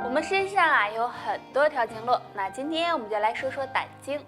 我们身上有很多条经络，那今天我们就来说说胆经。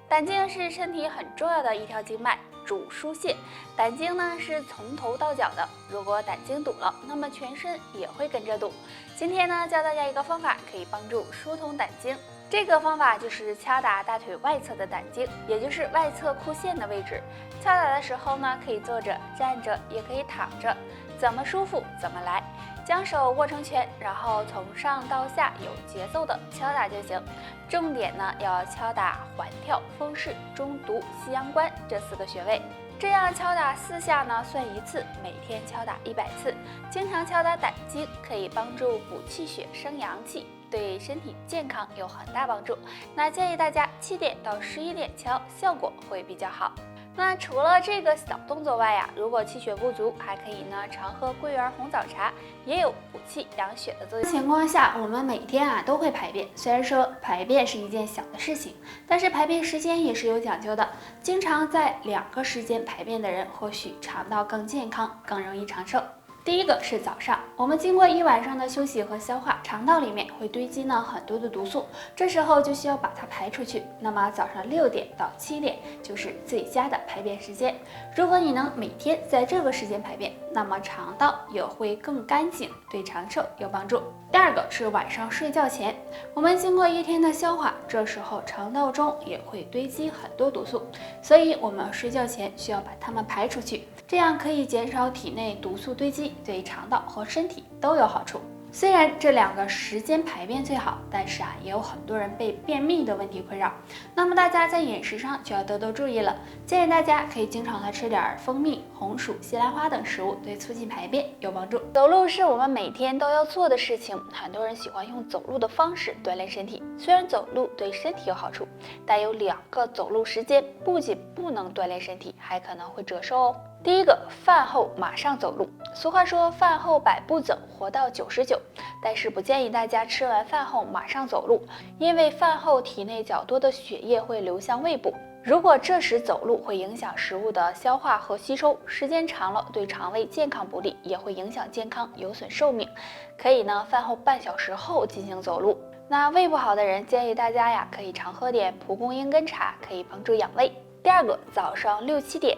胆经是身体很重要的一条经脉，主疏泄。胆经呢是从头到脚的，如果胆经堵了，那么全身也会跟着堵。今天呢教大家一个方法，可以帮助疏通胆经。这个方法就是敲打大腿外侧的胆经，也就是外侧裤线的位置。敲打的时候呢，可以坐着、站着，也可以躺着，怎么舒服怎么来。将手握成拳，然后从上到下有节奏的敲打就行。重点呢要敲打环跳、风市、中毒、西阳关这4个穴位。这样敲打4下呢算1次，每天敲打100次。经常敲打胆经可以帮助补气血、生阳气，对身体健康有很大帮助。那建议大家7点到11点敲，效果会比较好。那除了这个小动作外如果气血不足，还可以呢常喝桂圆红枣茶，也有补气养血的作用。情况下，我们每天都会排便，虽然说排便是一件小的事情，但是排便时间也是有讲究的。经常在2个时间排便的人，或许肠道更健康，更容易长寿。第一个是早上，我们经过1晚上的休息和消化，肠道里面会堆积很多的毒素，这时候就需要把它排出去。那么早上6点到7点就是最佳的排便时间。如果你能每天在这个时间排便，那么肠道也会更干净，对长寿有帮助。第二个是晚上睡觉前，我们经过1天的消化，这时候肠道中也会堆积很多毒素，所以我们睡觉前需要把它们排出去，这样可以减少体内毒素堆积，对肠道和身体都有好处。虽然这2个时间排便最好，但是也有很多人被便秘的问题困扰。那么大家在饮食上就要多多注意了，建议大家可以经常的吃点蜂蜜、红薯、西兰花等食物，对促进排便有帮助。走路是我们每天都要做的事情，很多人喜欢用走路的方式锻炼身体。虽然走路对身体有好处，但有2个走路时间不仅不能锻炼身体，还可能会折寿哦。第一个，饭后马上走路。俗话说饭后100步走，活到99，但是不建议大家吃完饭后马上走路，因为饭后体内较多的血液会流向胃部，如果这时走路会影响食物的消化和吸收，时间长了对肠胃健康不利，也会影响健康，有损寿命。可以呢饭后半小时后进行走路。那胃不好的人，建议大家可以常喝点蒲公英根茶，可以帮助养胃。第二个，早上6、7点，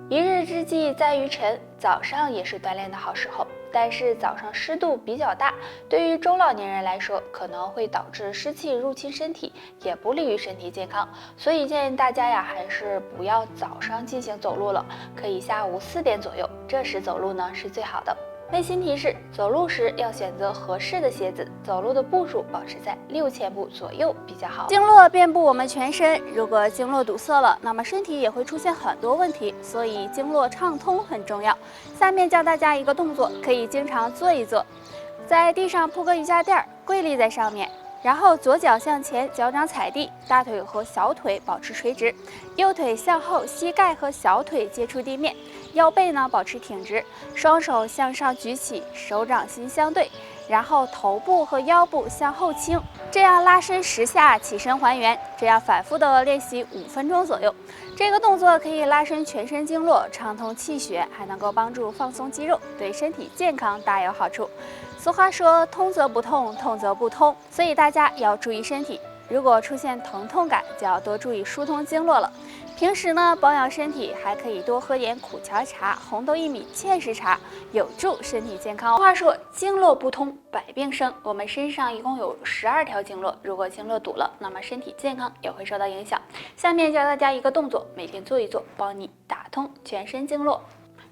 一日之计在于晨，早上也是锻炼的好时候，但是早上湿度比较大，对于中老年人来说可能会导致湿气入侵身体，也不利于身体健康，所以建议大家还是不要早上进行走路了，可以下午4点左右，这时走路呢是最好的。温馨提示，走路时要选择合适的鞋子，走路的步数保持在6000步左右比较好。经络遍布我们全身，如果经络堵塞了，那么身体也会出现很多问题，所以经络畅通很重要。下面教大家一个动作，可以经常做一做。在地上铺个瑜伽垫，跪立在上面，然后左脚向前，脚掌踩地，大腿和小腿保持垂直，右腿向后，膝盖和小腿接触地面，腰背呢保持挺直，双手向上举起，手掌心相对，然后头部和腰部向后倾，这样拉伸10下，起身还原，这样反复的练习5分钟左右。这个动作可以拉伸全身经络，畅通气血，还能够帮助放松肌肉，对身体健康大有好处。俗话说通则不痛，痛则不通，所以大家要注意身体，如果出现疼痛感，就要多注意疏通经络了。平时呢保养身体，还可以多喝点苦荞茶、红豆薏米芡实茶，有助身体健康。话说经络不通百病生，我们身上一共有12条经络，如果经络堵了，那么身体健康也会受到影响。下面教大家一个动作，每天做一做，帮你打通全身经络。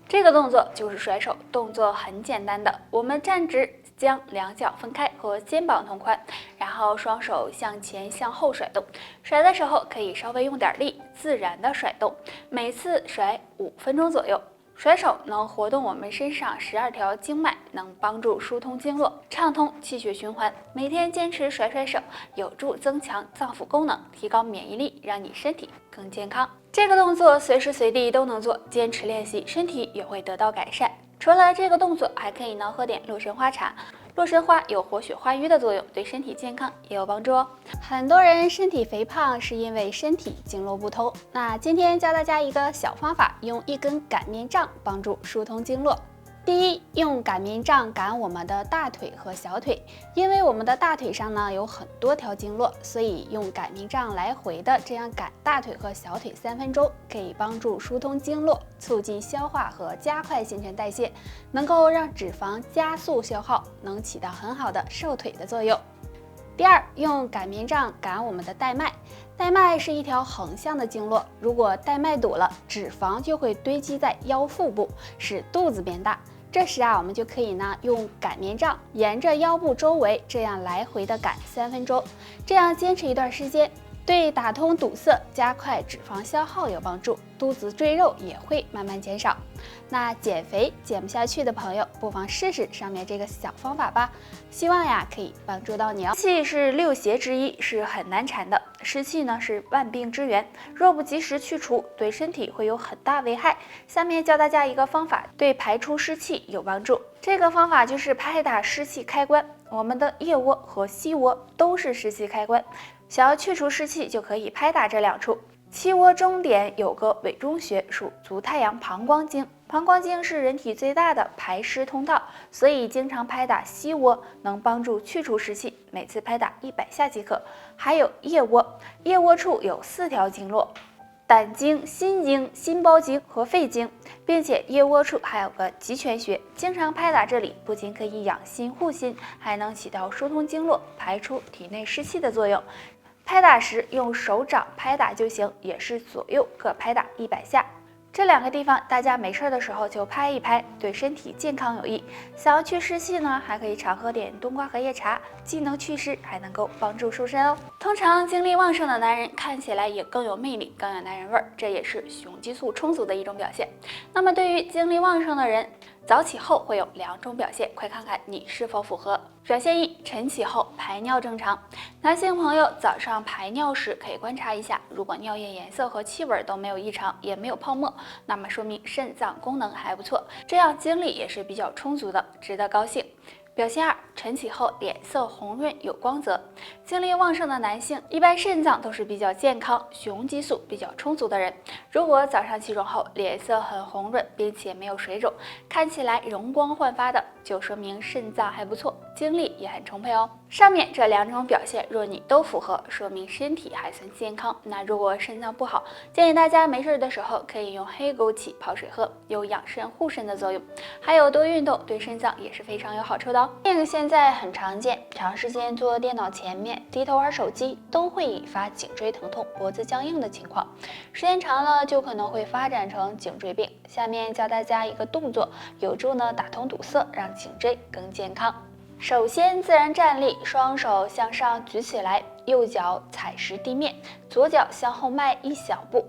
这个动作就是甩手，动作很简单的，我们站直，将2脚分开和肩膀同宽，然后双手向前向后甩动，甩的时候可以稍微用点力，自然的甩动，每次甩5分钟左右。甩手能活动我们身上12条经脉，能帮助疏通经络，畅通气血循环。每天坚持甩手，有助增强脏腑功能，提高免疫力，让你身体更健康。这个动作随时随地都能做，坚持练习，身体也会得到改善。除了这个动作，还可以呢喝点洛神花茶。洛神花有活血化瘀的作用，对身体健康也有帮助哦。很多人身体肥胖是因为身体经络不通，那今天教大家一个小方法，用1根擀面杖帮助疏通经络。第一，用擀面杖擀我们的大腿和小腿，因为我们的大腿上呢有很多条经络，所以用擀面杖来回的这样擀大腿和小腿3分钟，可以帮助疏通经络，促进消化和加快新陈代谢，能够让脂肪加速消耗，能起到很好的瘦腿的作用。第二，用擀面杖擀我们的带脉。带脉是一条横向的经络，如果带脉堵了，脂肪就会堆积在腰腹部，使肚子变大。这时我们就可以用擀面杖沿着腰部周围这样来回的擀3分钟，这样坚持一段时间，对打通堵塞、加快脂肪消耗有帮助，肚子赘肉也会慢慢减少。那减肥减不下去的朋友，不妨试试上面这个小方法吧，希望可以帮助到你哦。湿气是6邪之一，是很难缠的。湿气呢是万病之源，若不及时去除，对身体会有很大危害。下面教大家一个方法，对排出湿气有帮助。这个方法就是拍打湿气开关，我们的腋窝和膝窝都是湿气开关，想要去除湿气，就可以拍打这2处。膝窝中点有个委中穴，属足太阳膀胱经。膀胱经是人体最大的排湿通道，所以经常拍打膝窝能帮助去除湿气，每次拍打100下即可。还有腋窝，腋窝处有4条经络，胆经、心经、心包经和肺经，并且腋窝处还有个极泉穴，经常拍打这里，不仅可以养心护心，还能起到疏通经络、排出体内湿气的作用。拍打时用手掌拍打就行，也是左右各拍打100下。这2个地方大家没事的时候就拍一拍，对身体健康有益。想要去湿气呢，还可以常喝点冬瓜荷叶茶，既能祛湿，还能够帮助瘦身哦。通常精力旺盛的男人看起来也更有魅力，更有男人味儿，这也是雄激素充足的一种表现。那么对于精力旺盛的人，早起后会有2种表现，快看看你是否符合。表现1，晨起后排尿正常。男性朋友早上排尿时可以观察一下，如果尿液颜色和气味都没有异常，也没有泡沫，那么说明肾脏功能还不错，这样精力也是比较充足的，值得高兴。表现2，晨起后脸色红润有光泽。精力旺盛的男性一般肾脏都是比较健康，雄激素比较充足的人。如果早上起床后脸色很红润，并且没有水肿，看起来容光焕发的，就说明肾脏还不错，精力也很充沛哦。上面这2种表现若你都符合，说明身体还算健康。那如果肾脏不好，建议大家没事的时候可以用黑枸杞泡水喝，有养肾护肾的作用。还有多运动对肾脏也是非常有好处的哦。病现在很常见，长时间坐电脑前面、低头玩手机都会引发颈椎疼痛、脖子僵硬的情况，时间长了就可能会发展成颈椎病。下面教大家一个动作，有助打通堵塞，让颈椎更健康。首先自然站立，双手向上举起来，右脚踩实地面，左脚向后迈1小步，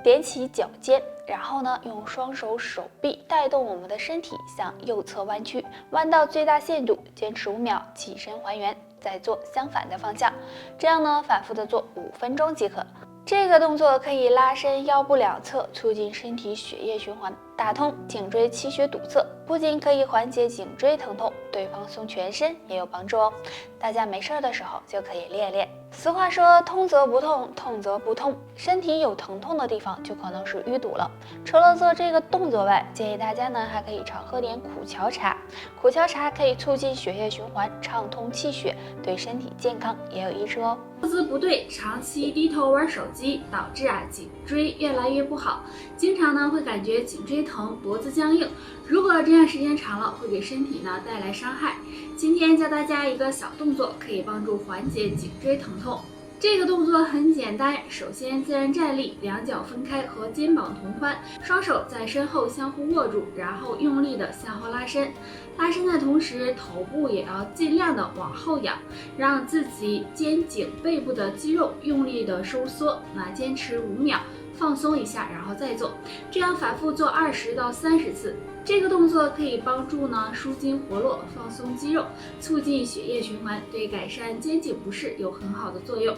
踮起脚尖，然后用双手手臂带动我们的身体向右侧弯曲，弯到最大限度，坚持5秒，起身还原，再做相反的方向，这样反复的做5分钟即可。这个动作可以拉伸腰部2侧，促进身体血液循环，打通颈椎气血堵塞，不仅可以缓解颈椎疼痛，对放松全身也有帮助哦。大家没事的时候就可以练练。俗话说，通则不痛，痛则不通，身体有疼痛的地方就可能是淤堵了。除了做这个动作外，建议大家还可以常喝点苦荞茶。苦荞茶可以促进血液循环，畅通气血，对身体健康也有益处哦。坐姿不对，长期低头玩手机，导致颈椎越来越不好，经常会感觉颈椎疼、脖子僵硬。如果这样时间长了，会给身体带来伤害。今天教大家一个小动作，可以帮助缓解颈椎疼痛。这个动作很简单，首先自然站立，2脚分开和肩膀同宽，双手在身后相互握住，然后用力的向后拉伸。拉伸的同时，头部也要尽量的往后仰，让自己肩颈背部的肌肉用力的收缩。坚持5秒，放松一下，然后再做，这样反复做20到30次。这个动作可以帮助舒筋活络，放松肌肉，促进血液循环，对改善肩颈不适有很好的作用。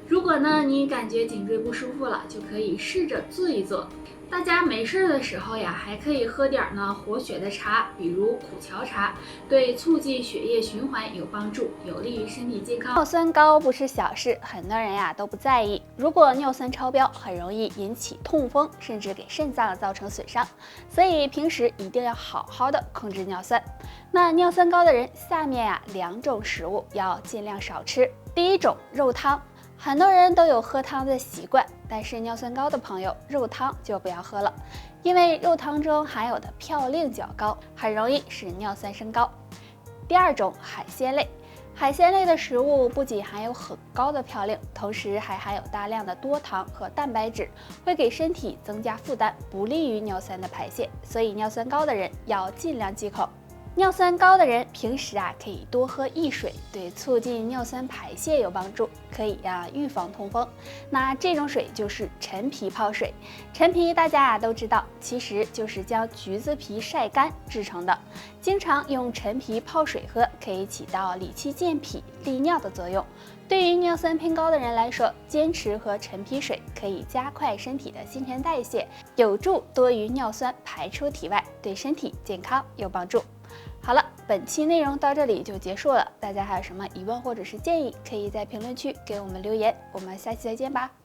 如果你感觉颈椎不舒服了，就可以试着做一做。大家没事儿的时候呀，还可以喝点活血的茶，比如苦荞茶，对促进血液循环有帮助，有利于身体健康。尿酸高不是小事，很多人呀都不在意。如果尿酸超标，很容易引起痛风，甚至给肾脏造成损伤。所以平时一定要好好的控制尿酸。那尿酸高的人，下面呀2种食物要尽量少吃。第一种，肉汤。很多人都有喝汤的习惯，但是尿酸高的朋友，肉汤就不要喝了，因为肉汤中含有的嘌呤较高，很容易使尿酸升高。第二种，海鲜类。海鲜类的食物不仅含有很高的嘌呤，同时还含有大量的多糖和蛋白质，会给身体增加负担，不利于尿酸的排泄，所以尿酸高的人要尽量忌口。尿酸高的人平时可以多喝薏水，对促进尿酸排泄有帮助，可以预防痛风。那这种水就是陈皮泡水。陈皮大家都知道，其实就是将橘子皮晒干制成的。经常用陈皮泡水喝，可以起到理气健脾、利尿的作用。对于尿酸偏高的人来说，坚持喝陈皮水可以加快身体的新陈代谢，有助多余尿酸排出体外，对身体健康有帮助。好了，本期内容到这里就结束了。大家还有什么疑问或者是建议，可以在评论区给我们留言。我们下期再见吧。